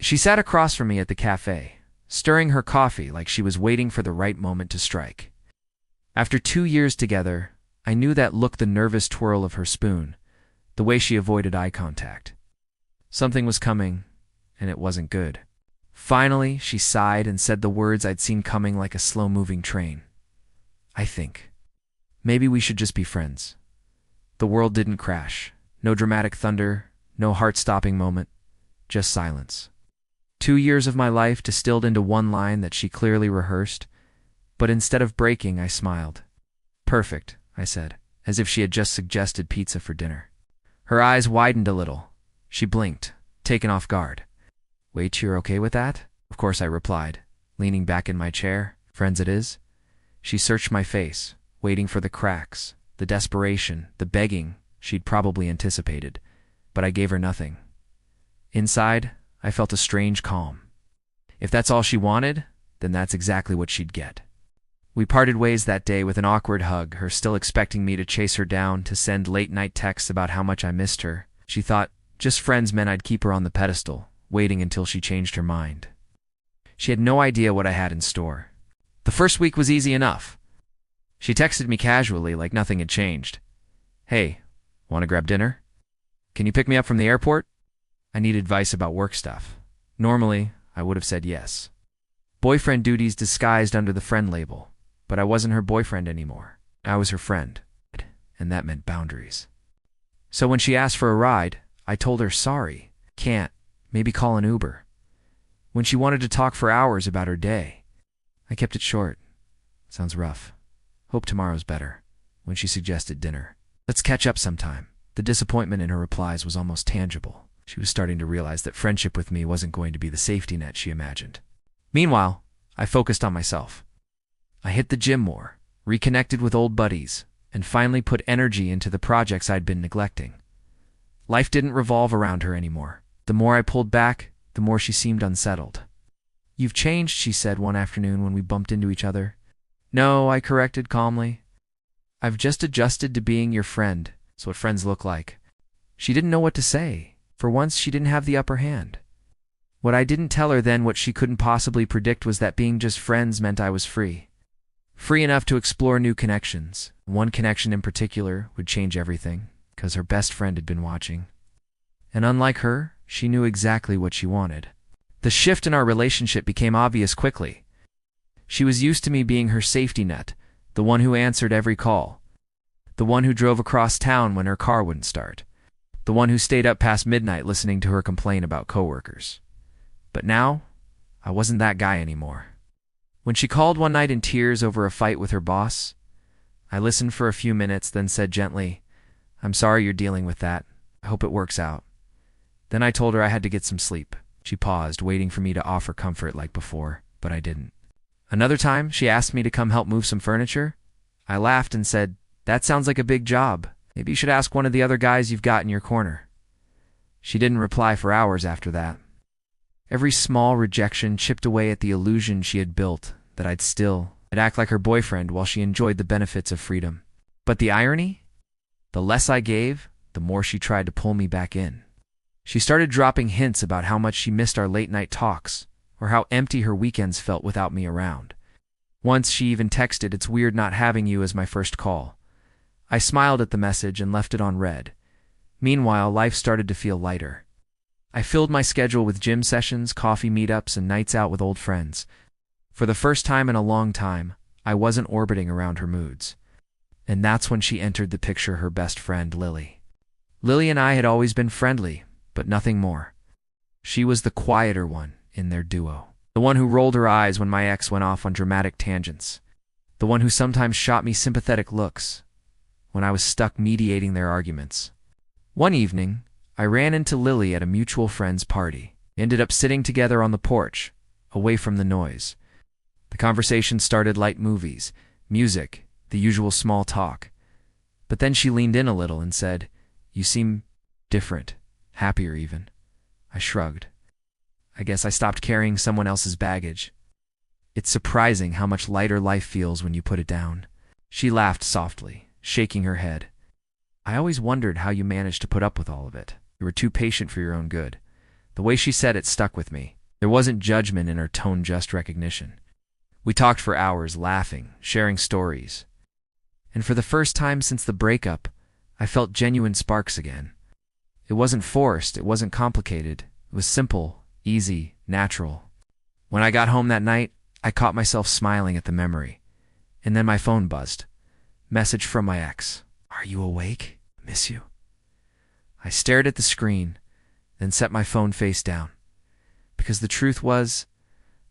She sat across from me at the café, stirring her coffee like she was waiting for the right moment to strike. After 2 years together, I knew that look, the nervous twirl of her spoon, the way she avoided eye contact. Something was coming, and it wasn't good. Finally, she sighed and said the words I'd seen coming like a slow-moving train. I think maybe we should just be friends. The world didn't crash. No dramatic thunder, no heart-stopping moment, just silence. 2 years of my life distilled into one line that she clearly rehearsed, but instead of breaking, I smiled. Perfect, I said, as if she had just suggested pizza for dinner. Her eyes widened a little. She blinked, taken off guard. Wait, you're okay with that? Of course, I replied, leaning back in my chair. Friends it is. She searched my face, waiting for the cracks, the desperation, the begging she'd probably anticipated, but I gave her nothing. Inside, I felt a strange calm. If that's all she wanted, then that's exactly what she'd get. We parted ways that day with an awkward hug, her still expecting me to chase her down, to send late-night texts about how much I missed her. She thought just friends meant I'd keep her on the pedestal, waiting until she changed her mind. She had no idea what I had in store. The first week was easy enough. She texted me casually like nothing had changed. Hey, want to grab dinner? Can you pick me up from the airport? I need advice about work stuff. Normally, I would have said yes. Boyfriend duties disguised under the friend label, but I wasn't her boyfriend anymore. I was her friend, and that meant boundaries. So when she asked for a ride, I told her sorry, can't, maybe call an Uber. When she wanted to talk for hours about her day, I kept it short. Sounds rough. Hope tomorrow's better. When she suggested dinner, let's catch up sometime. The disappointment in her replies was almost tangible. She was starting to realize that friendship with me wasn't going to be the safety net she imagined. Meanwhile, I focused on myself. I hit the gym more, reconnected with old buddies, and finally put energy into the projects I'd been neglecting. Life didn't revolve around her anymore. The more I pulled back, the more she seemed unsettled. You've changed, she said one afternoon when we bumped into each other. No, I corrected calmly. I've just adjusted to being your friend. It's what friends look like. She didn't know what to say. For once, she didn't have the upper hand. What I didn't tell her then, what she couldn't possibly predict, was that being just friends meant I was free. Free enough to explore new connections. One connection in particular would change everything, because her best friend had been watching. And unlike her, she knew exactly what she wanted. The shift in our relationship became obvious quickly. She was used to me being her safety net, the one who answered every call, the one who drove across town when her car wouldn't start, the one who stayed up past midnight listening to her complain about coworkers. But now, I wasn't that guy anymore. When she called one night in tears over a fight with her boss, I listened for a few minutes, then said gently, I'm sorry you're dealing with that. I hope it works out. Then I told her I had to get some sleep. She paused, waiting for me to offer comfort like before, but I didn't. Another time, she asked me to come help move some furniture. I laughed and said, that sounds like a big job. Maybe you should ask one of the other guys you've got in your corner. She didn't reply for hours after that. Every small rejection chipped away at the illusion she had built that I'd act like her boyfriend while she enjoyed the benefits of freedom. But the irony? The less I gave, the more she tried to pull me back in. She started dropping hints about how much she missed our late-night talks, or how empty her weekends felt without me around. Once she even texted, it's weird not having you as my first call. I smiled at the message and left it on read. Meanwhile, life started to feel lighter. I filled my schedule with gym sessions, coffee meetups, and nights out with old friends. For the first time in a long time, I wasn't orbiting around her moods. And that's when she entered the picture, her best friend, Lily. Lily and I had always been friendly, but nothing more. She was the quieter one in their duo. The one who rolled her eyes when my ex went off on dramatic tangents. The one who sometimes shot me sympathetic looks when I was stuck mediating their arguments. One evening, I ran into Lily at a mutual friend's party. Ended up sitting together on the porch, away from the noise. The conversation started light: movies, music, the usual small talk. But then she leaned in a little and said, "You seem different, happier even." I shrugged. I guess I stopped carrying someone else's baggage. It's surprising how much lighter life feels when you put it down. She laughed softly, shaking her head. I always wondered how you managed to put up with all of it. You were too patient for your own good. The way she said it stuck with me. There wasn't judgment in her tone, just recognition. We talked for hours, laughing, sharing stories. And for the first time since the breakup, I felt genuine sparks again. It wasn't forced, it wasn't complicated. It was simple, easy, natural. When I got home that night, I caught myself smiling at the memory. And then my phone buzzed. Message from my ex. "Are you awake? Miss you." I stared at the screen, then set my phone face down. Because the truth was,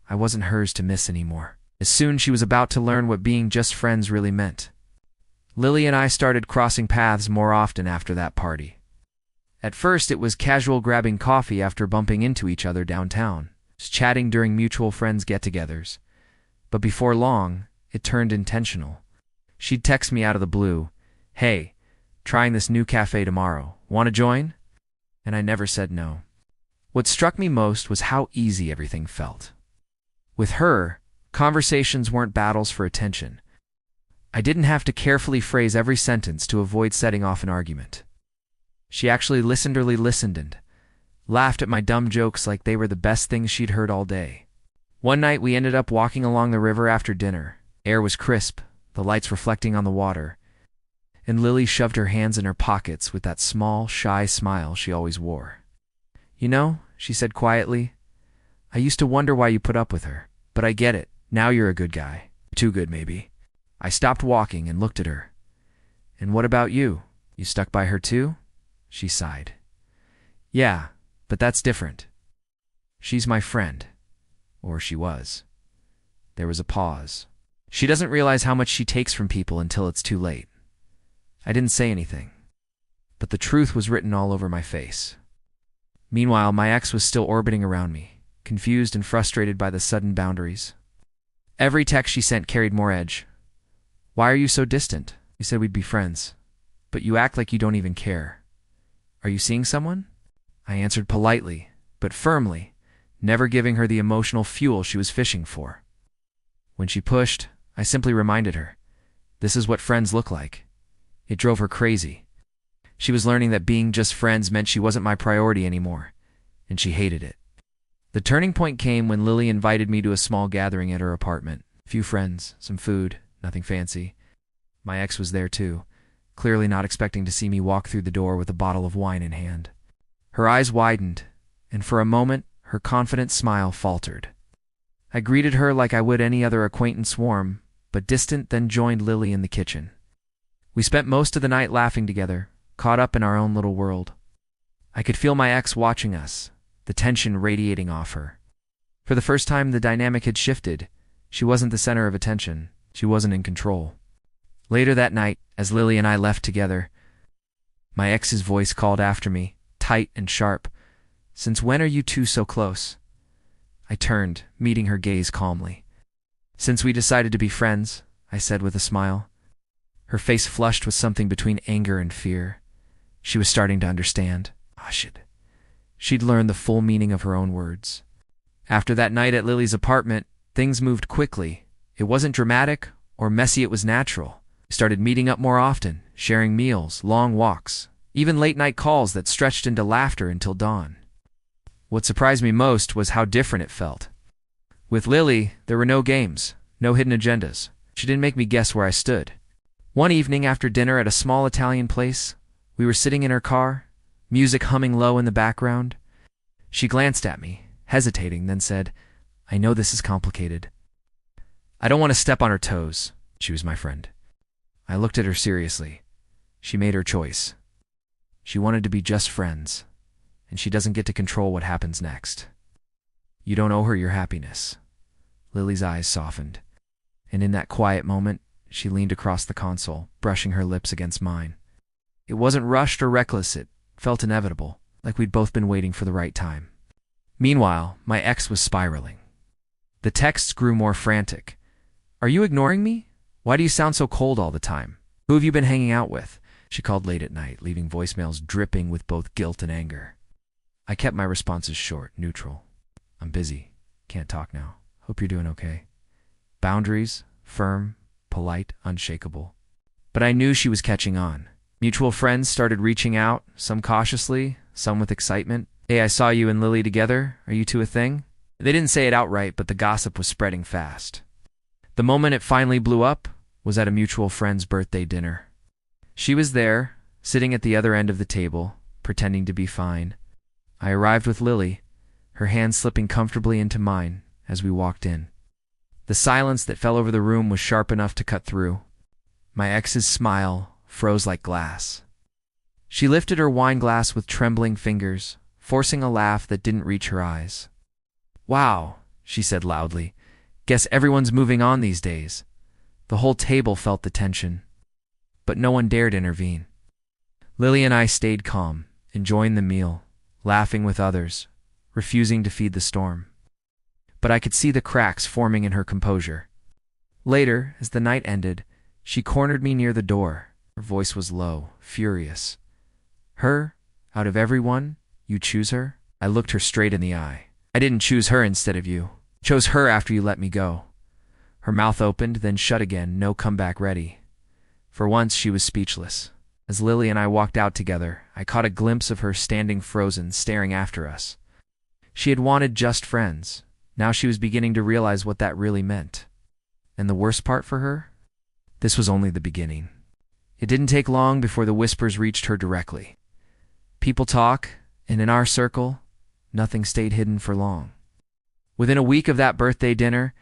I wasn't hers to miss anymore. As soon she was about to learn what being just friends really meant. Lily and I started crossing paths more often after that party. At first, it was casual grabbing coffee after bumping into each other downtown, just chatting during mutual friends' get-togethers. But before long, it turned intentional. She'd text me out of the blue, "Hey, trying this new cafe tomorrow. Want to join?" And I never said no. What struck me most was how easy everything felt. With her, conversations weren't battles for attention. I didn't have to carefully phrase every sentence to avoid setting off an argument. She actually listened and laughed at my dumb jokes like they were the best things she'd heard all day. One night we ended up walking along the river after dinner. Air was crisp, the lights reflecting on the water, and Lily shoved her hands in her pockets with that small, shy smile she always wore. "You know," she said quietly, "I used to wonder why you put up with her, but I get it. Now you're a good guy. Too good, maybe." I stopped walking and looked at her. "And what about you? You stuck by her too?" She sighed. "Yeah, but that's different. She's my friend. Or she was." There was a pause. She doesn't realize how much she takes from people until it's too late. I didn't say anything, but the truth was written all over my face. Meanwhile, my ex was still orbiting around me, confused and frustrated by the sudden boundaries. Every text she sent carried more edge. "Why are you so distant? You said we'd be friends, but you act like you don't even care. Are you seeing someone?" I answered politely, but firmly, never giving her the emotional fuel she was fishing for. When she pushed, I simply reminded her, this is what friends look like. It drove her crazy. She was learning that being just friends meant she wasn't my priority anymore, and she hated it. The turning point came when Lily invited me to a small gathering at her apartment. A few friends, some food, nothing fancy. My ex was there too, clearly not expecting to see me walk through the door with a bottle of wine in hand. Her eyes widened, and for a moment, her confident smile faltered. I greeted her like I would any other acquaintance, warm, but distant, then joined Lily in the kitchen. We spent most of the night laughing together, caught up in our own little world. I could feel my ex watching us, the tension radiating off her. For the first time, the dynamic had shifted. She wasn't the center of attention. She wasn't in control. Later that night, as Lily and I left together, my ex's voice called after me, tight and sharp. "Since when are you two so close?" I turned, meeting her gaze calmly. "Since we decided to be friends," I said with a smile. Her face flushed with something between anger and fear. She was starting to understand. She'd learned the full meaning of her own words. After that night at Lily's apartment, things moved quickly. It wasn't dramatic or messy, it was natural. We started meeting up more often, sharing meals, long walks, even late-night calls that stretched into laughter until dawn. What surprised me most was how different it felt. With Lily, there were no games, no hidden agendas. She didn't make me guess where I stood. One evening after dinner at a small Italian place, we were sitting in her car, music humming low in the background. She glanced at me, hesitating, then said, "I know this is complicated. I don't want to step on her toes." She was my friend. I looked at her seriously. She made her choice. She wanted to be just friends, and she doesn't get to control what happens next. You don't owe her your happiness. Lily's eyes softened, and in that quiet moment, she leaned across the console, brushing her lips against mine. It wasn't rushed or reckless, it felt inevitable, like we'd both been waiting for the right time. Meanwhile, my ex was spiraling. The texts grew more frantic. "Are you ignoring me? Why do you sound so cold all the time? Who have you been hanging out with?" She called late at night, leaving voicemails dripping with both guilt and anger. I kept my responses short, neutral. "I'm busy. Can't talk now. Hope you're doing okay." Boundaries, firm, polite, unshakable. But I knew she was catching on. Mutual friends started reaching out, some cautiously, some with excitement. "Hey, I saw you and Lily together. Are you two a thing?" They didn't say it outright, but the gossip was spreading fast. The moment it finally blew up was at a mutual friend's birthday dinner. She was there, sitting at the other end of the table, pretending to be fine. I arrived with Lily, her hand slipping comfortably into mine as we walked in. The silence that fell over the room was sharp enough to cut through. My ex's smile froze like glass. She lifted her wine glass with trembling fingers, forcing a laugh that didn't reach her eyes. "Wow," she said loudly. "Guess everyone's moving on these days." The whole table felt the tension, but no one dared intervene. Lily and I stayed calm, enjoying the meal, laughing with others, refusing to feed the storm. But I could see the cracks forming in her composure. Later, as the night ended, she cornered me near the door. Her voice was low, furious. "Her? Out of everyone? You choose her?" I looked her straight in the eye. "I didn't choose her instead of you. Chose her after you let me go." Her mouth opened, then shut again, no comeback ready. For once, she was speechless. As Lily and I walked out together, I caught a glimpse of her standing frozen, staring after us. She had wanted just friends. Now she was beginning to realize what that really meant. And the worst part for her? This was only the beginning. It didn't take long before the whispers reached her directly. People talk, and in our circle, nothing stayed hidden for long. Within a week of that birthday dinner,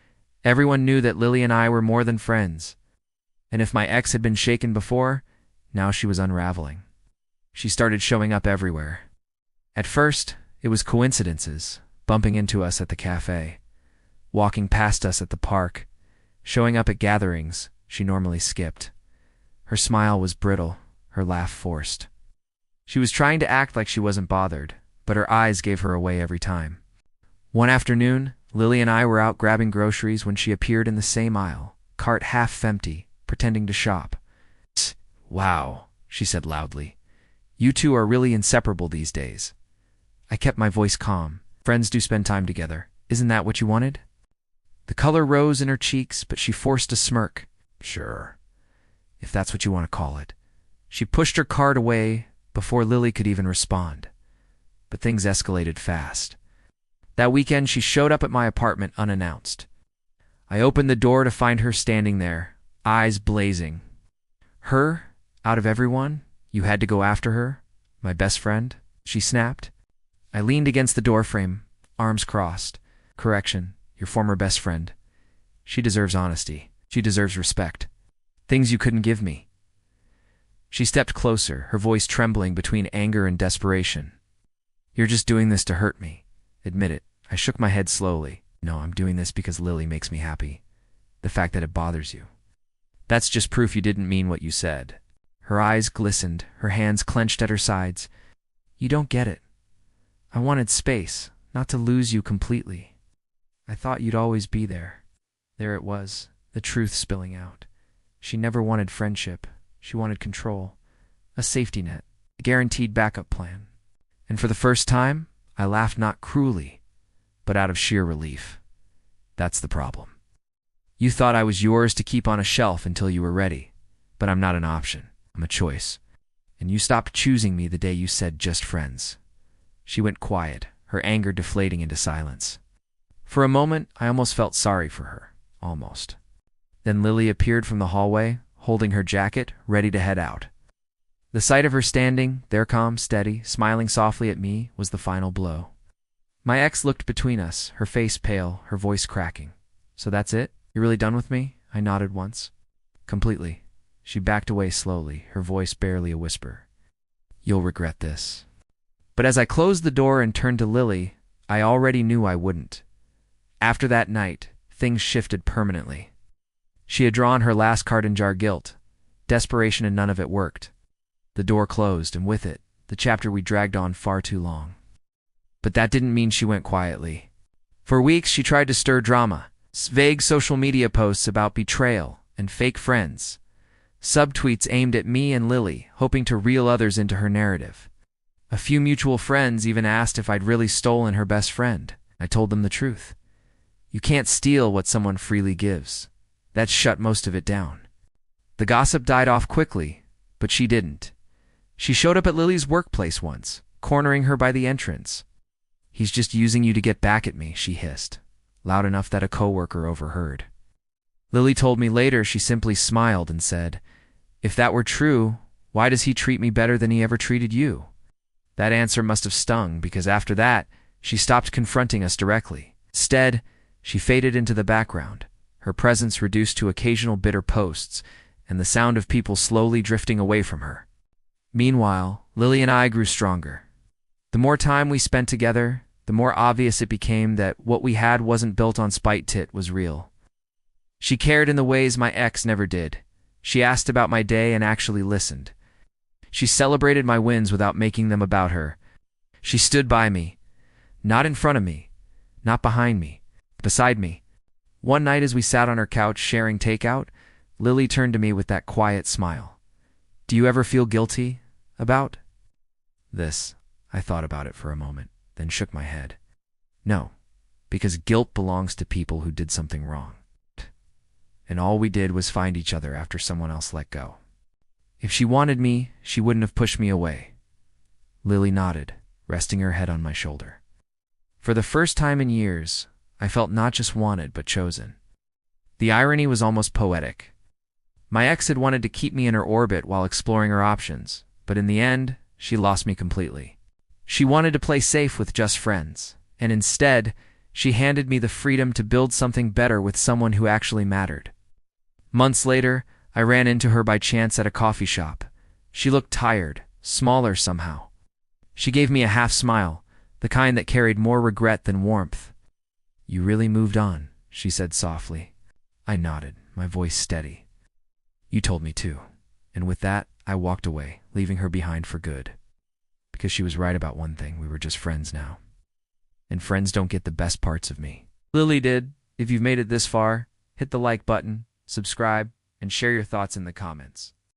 everyone knew that Lily and I were more than friends. And if my ex had been shaken before, now she was unraveling. She started showing up everywhere. At first, it was coincidences, bumping into us at the café, walking past us at the park, showing up at gatherings she normally skipped. Her smile was brittle, her laugh forced. She was trying to act like she wasn't bothered, but her eyes gave her away every time. One afternoon, Lily and I were out grabbing groceries when she appeared in the same aisle, cart half empty, pretending to shop. "Wow," she said loudly. "You two are really inseparable these days." I kept my voice calm. "Friends do spend time together. Isn't that what you wanted?" The color rose in her cheeks, but she forced a smirk. "Sure, if that's what you want to call it." She pushed her cart away before Lily could even respond. But things escalated fast. That weekend, she showed up at my apartment unannounced. I opened the door to find her standing there, eyes blazing. "Her? Out of everyone? You had to go after her? My best friend?" she snapped. I leaned against the doorframe, arms crossed. "Correction, your former best friend. She deserves honesty. She deserves respect. Things you couldn't give me." She stepped closer, her voice trembling between anger and desperation. "You're just doing this to hurt me. Admit it." I shook my head slowly. "No, I'm doing this because Lily makes me happy. The fact that it bothers you. That's just proof you didn't mean what you said." Her eyes glistened, her hands clenched at her sides. "You don't get it. I wanted space, not to lose you completely. I thought you'd always be there." There it was, the truth spilling out. She never wanted friendship. She wanted control, a safety net, a guaranteed backup plan. And for the first time, I laughed not cruelly, but out of sheer relief. That's the problem. You thought I was yours to keep on a shelf until you were ready, but I'm not an option. I'm a choice. And you stopped choosing me the day you said just friends. She went quiet, her anger deflating into silence. For a moment, I almost felt sorry for her. Almost. Then Lily appeared from the hallway, holding her jacket, ready to head out. The sight of her standing, there calm, steady, smiling softly at me, was the final blow. My ex looked between us, her face pale, her voice cracking. "So that's it? You're really done with me?" I nodded once. "Completely." She backed away slowly, her voice barely a whisper. "You'll regret this." But as I closed the door and turned to Lily, I already knew I wouldn't. After that night, things shifted permanently. She had drawn her last card in jar guilt, desperation, and none of it worked. The door closed, and with it, the chapter we dragged on far too long. But that didn't mean she went quietly. For weeks, she tried to stir drama, vague social media posts about betrayal and fake friends, subtweets aimed at me and Lily, hoping to reel others into her narrative. A few mutual friends even asked if I'd really stolen her best friend. I told them the truth. You can't steal what someone freely gives. That shut most of it down. The gossip died off quickly, but she didn't. She showed up at Lily's workplace once, cornering her by the entrance, He's just using you to get back at me, she hissed, loud enough that a coworker overheard. Lily told me later she simply smiled and said, "If that were true, why does he treat me better than he ever treated you?" That answer must have stung, because after that, she stopped confronting us directly. Instead, she faded into the background, her presence reduced to occasional bitter posts and the sound of people slowly drifting away from her. Meanwhile, Lily and I grew stronger. The more time we spent together, the more obvious it became that what we had wasn't built on spite, it was real. She cared in the ways my ex never did. She asked about my day and actually listened. She celebrated my wins without making them about her. She stood by me, not in front of me, not behind me, beside me. One night as we sat on her couch sharing takeout, Lily turned to me with that quiet smile. "Do you ever feel guilty about this?" I thought about it for a moment, then shook my head. No, because guilt belongs to people who did something wrong. And all we did was find each other after someone else let go. If she wanted me, she wouldn't have pushed me away. Lily nodded, resting her head on my shoulder. For the first time in years, I felt not just wanted, but chosen. The irony was almost poetic. My ex had wanted to keep me in her orbit while exploring her options, but in the end, she lost me completely. She wanted to play safe with just friends, and instead, she handed me the freedom to build something better with someone who actually mattered. Months later, I ran into her by chance at a coffee shop. She looked tired, smaller somehow. She gave me a half smile, the kind that carried more regret than warmth. "You really moved on," she said softly. I nodded, my voice steady. "You told me to." And with that, I walked away, leaving her behind for good. Because she was right about one thing, we were just friends now. And friends don't get the best parts of me. Lily did. If you've made it this far, hit the like button, subscribe, and share your thoughts in the comments.